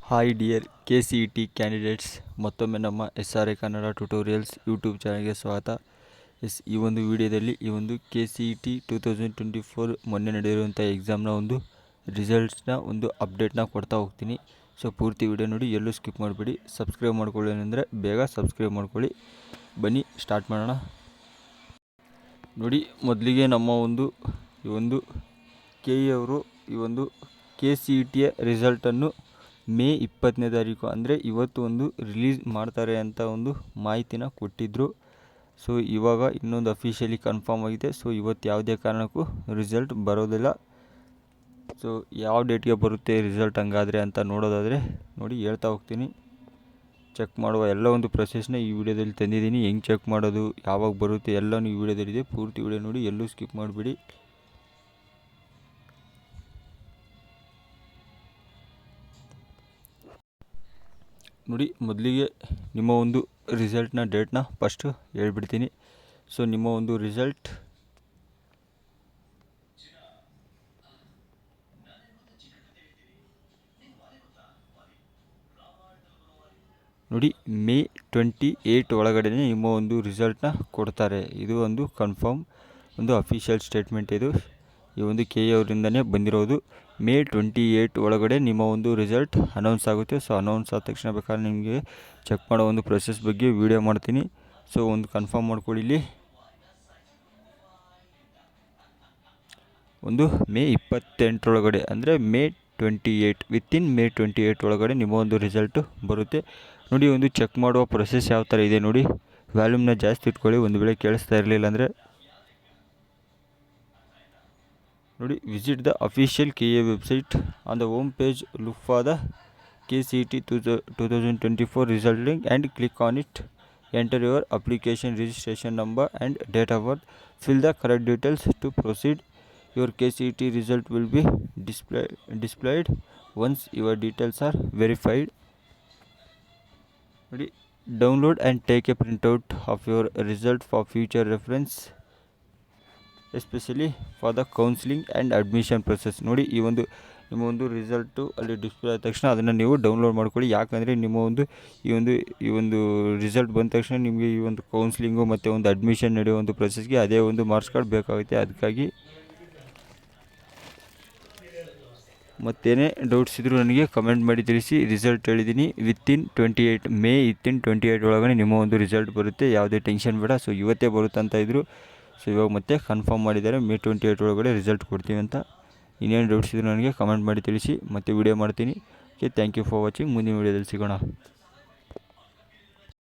Hi dear KCET candidates, ಮತ್ತೊಮ್ಮೆ ನಮ್ಮ SRA Kannada tutorials YouTube ಚಾನಲ್ಗೆ ಸ್ವಾಗತ. ಈ ಒಂದು ವಿಡಿಯೋದಲ್ಲಿ ಈ ಒಂದು KCET 2024 ಮೊನ್ನೆ ನಡೆದಿರುವಂಥ ಎಕ್ಸಾಮ್ನ ಒಂದು ರಿಸಲ್ಟ್ಸ್ನ ಒಂದು ಅಪ್ಡೇಟ್ನ ಕೊಡ್ತಾ ಹೋಗ್ತೀನಿ. ಸೊ ಪೂರ್ತಿ ವಿಡಿಯೋ ನೋಡಿ, ಎಲ್ಲೂ ಸ್ಕಿಪ್ ಮಾಡಿಬಿಡಿ. ಸಬ್ಸ್ಕ್ರೈಬ್ ಮಾಡ್ಕೊಳ್ಳಿ ಅಂದರೆ ಬೇಗ ಸಬ್ಸ್ಕ್ರೈಬ್ ಮಾಡ್ಕೊಳ್ಳಿ. ಬನ್ನಿ ಸ್ಟಾರ್ಟ್ ಮಾಡೋಣ. ನೋಡಿ, ಮೊದಲಿಗೆ ನಮ್ಮ ಈ ಒಂದು KE ಅವರು ಈ ಒಂದು KCETಯ ರಿಸಲ್ಟನ್ನು ಮೇ 20ನೇ ತಾರೀಕು ಅಂದರೆ ಇವತ್ತು ರಿಲೀಸ್ ಮಾಡ್ತಾರೆ ಅಂತ ಒಂದು ಮಾಹಿತಿನ ಕೊಟ್ಟಿದ್ದರು. ಸೊ ಇವಾಗ ಇನ್ನೊಂದು ಅಫಿಷಿಯಲಿ ಕನ್ಫರ್ಮ್ ಆಗಿದೆ. ಸೊ ಇವತ್ತು ಯಾವುದೇ ಕಾರಣಕ್ಕೂ ರಿಸಲ್ಟ್ ಬರೋದಿಲ್ಲ. ಸೊ ಯಾವ ಡೇಟ್ಗೆ ಬರುತ್ತೆ ರಿಸಲ್ಟ್ ಹಂಗಾದರೆ ಅಂತ ನೋಡೋದಾದರೆ ನೋಡಿ, ಹೇಳ್ತಾ ಹೋಗ್ತೀನಿ. ಚೆಕ್ ಮಾಡುವ ಎಲ್ಲ ಒಂದು ಪ್ರೊಸೆಸ್ನ ಈ ವಿಡಿಯೋದಲ್ಲಿ ತಂದಿದ್ದೀನಿ. ಹೆಂಗೆ ಚೆಕ್ ಮಾಡೋದು, ಯಾವಾಗ ಬರುತ್ತೆ ಎಲ್ಲನೂ ಈ ವಿಡಿಯೋದಲ್ಲಿದೆ. ಪೂರ್ತಿ ವಿಡಿಯೋ ನೋಡಿ, ಎಲ್ಲೂ ಸ್ಕಿಪ್ ಮಾಡಿಬಿಡಿ. ನೋಡಿ, ಮೊದಲಿಗೆ ನಿಮ್ಮ ಒಂದು ರಿಸಲ್ಟ್ನ ಡೇಟ್ನ ಫಸ್ಟು ಹೇಳ್ಬಿಡ್ತೀನಿ. ಸೊ ನಿಮ್ಮ ಒಂದು ರಿಸಲ್ಟ್ ನೋಡಿ, ಮೇ 28 ಒಳಗಡೆ ನಿಮ್ಮ ಒಂದು ರಿಸಲ್ಟ್ನ ಕೊಡ್ತಾರೆ. ಇದು ಒಂದು ಕನ್ಫರ್ಮ್ ಒಂದು ಅಫಿಷಿಯಲ್ ಸ್ಟೇಟ್ಮೆಂಟ್. ಇದು ಈ ಒಂದು KE ಅವರಿಂದನೇ ಬಂದಿರೋದು. ಮೇ 28 ಒಳಗಡೆ ನಿಮ್ಮ ಒಂದು ರಿಸಲ್ಟ್ ಅನೌನ್ಸ್ ಆಗುತ್ತೆ. ಸೊ ಅನೌನ್ಸ್ ಆದ ತಕ್ಷಣ ಬೇಕಾದ್ರೆ ನಿಮಗೆ ಚೆಕ್ ಮಾಡೋ ಒಂದು ಪ್ರೊಸೆಸ್ ಬಗ್ಗೆ ವಿಡಿಯೋ ಮಾಡ್ತೀನಿ. ಸೊ ಒಂದು ಕನ್ಫರ್ಮ್ ಮಾಡ್ಕೊಳ್ಳಿ. ಇಲ್ಲಿ ಒಂದು ಮೇ 28 ಒಳಗಡೆ ಅಂದರೆ ಮೇ 28 ವಿತಿನ್ ಮೇ 28 ಒಳಗಡೆ ನಿಮ್ಮ ಒಂದು ರಿಸಲ್ಟು ಬರುತ್ತೆ. ನೋಡಿ, ಒಂದು ಚೆಕ್ ಮಾಡುವ ಪ್ರೊಸೆಸ್ ಯಾವ ಥರ ಇದೆ ನೋಡಿ. ವ್ಯಾಲ್ಯೂಮ್ನ ಜಾಸ್ತಿ ಇಟ್ಕೊಳ್ಳಿ, ಒಂದು ವೇಳೆ ಕೇಳಿಸ್ತಾ ಇರಲಿಲ್ಲ ಅಂದರೆ. ನೋಡಿ, visit the official KE website on the home page, look for the KCET 2024 result link and click on it. Enter your application registration number and date of birth. Fill the correct details to proceed. Your KCET result will be displayed once your details are verified. ನೋಡಿ, download and take a printout of your result for future reference, especially for the counselling and admission process. ನೋಡಿ, ನಿಮ್ಮ ಒಂದು result ಅಲ್ಲಿ display ಆದ ತಕ್ಷಣ ಅದನ್ನು ನೀವು download ಮಾಡ್ಕೊಳ್ಳಿ. ಯಾಕಂದರೆ ನಿಮ್ಮ ಈ ಒಂದು ರಿಸಲ್ಟ್ ಬಂದ ತಕ್ಷಣ ನಿಮಗೆ ಈ ಒಂದು ಕೌನ್ಸಿಲಿಂಗು ಮತ್ತು ಒಂದು ಅಡ್ಮಿಷನ್ ನಡೆಯೋ ಒಂದು ಪ್ರೊಸೆಸ್ಗೆ ಅದೇ ಒಂದು ಮಾರ್ಕ್ಸ್ ಕಾರ್ಡ್ ಬೇಕಾಗುತ್ತೆ. ಅದಕ್ಕಾಗಿ ಮತ್ತೇನೇ ಡೌಟ್ಸ್ ಇದ್ದರೂ ನನಗೆ ಕಮೆಂಟ್ ಮಾಡಿ ತಿಳಿಸಿ. ರಿಸಲ್ಟ್ ಹೇಳಿದ್ದೀನಿ ವಿತಿನ್ 28 ಮೇ 28 ಒಳಗಡೆ ನಿಮ್ಮ ಒಂದು ರಿಸಲ್ಟ್ ಬರುತ್ತೆ. ಯಾವುದೇ ಟೆನ್ಷನ್ ಬೇಡ. ಸೊ ಇವತ್ತೇ ಬರುತ್ತೆ ಅಂತ ಇದ್ದರು. ಸೊ ಇವಾಗ ಮತ್ತೆ ಕನ್ಫರ್ಮ್ ಮಾಡಿದ್ದಾರೆ, ಮೇ 28 ಒಳಗಡೆ ರಿಸಲ್ಟ್ ಕೊಡ್ತೀವಿ ಅಂತ. ಇನ್ನೇನು ಡೌಟ್ಸ್ ಇದ್ದರೂ ನನಗೆ ಕಮೆಂಟ್ ಮಾಡಿ ತಿಳಿಸಿ. ಮತ್ತೆ ವಿಡಿಯೋ ಮಾಡ್ತೀನಿ. Okay, thank you for watching. ಮುಂದಿನ ವಿಡಿಯೋದಲ್ಲಿ ಸಿಗೋಣ.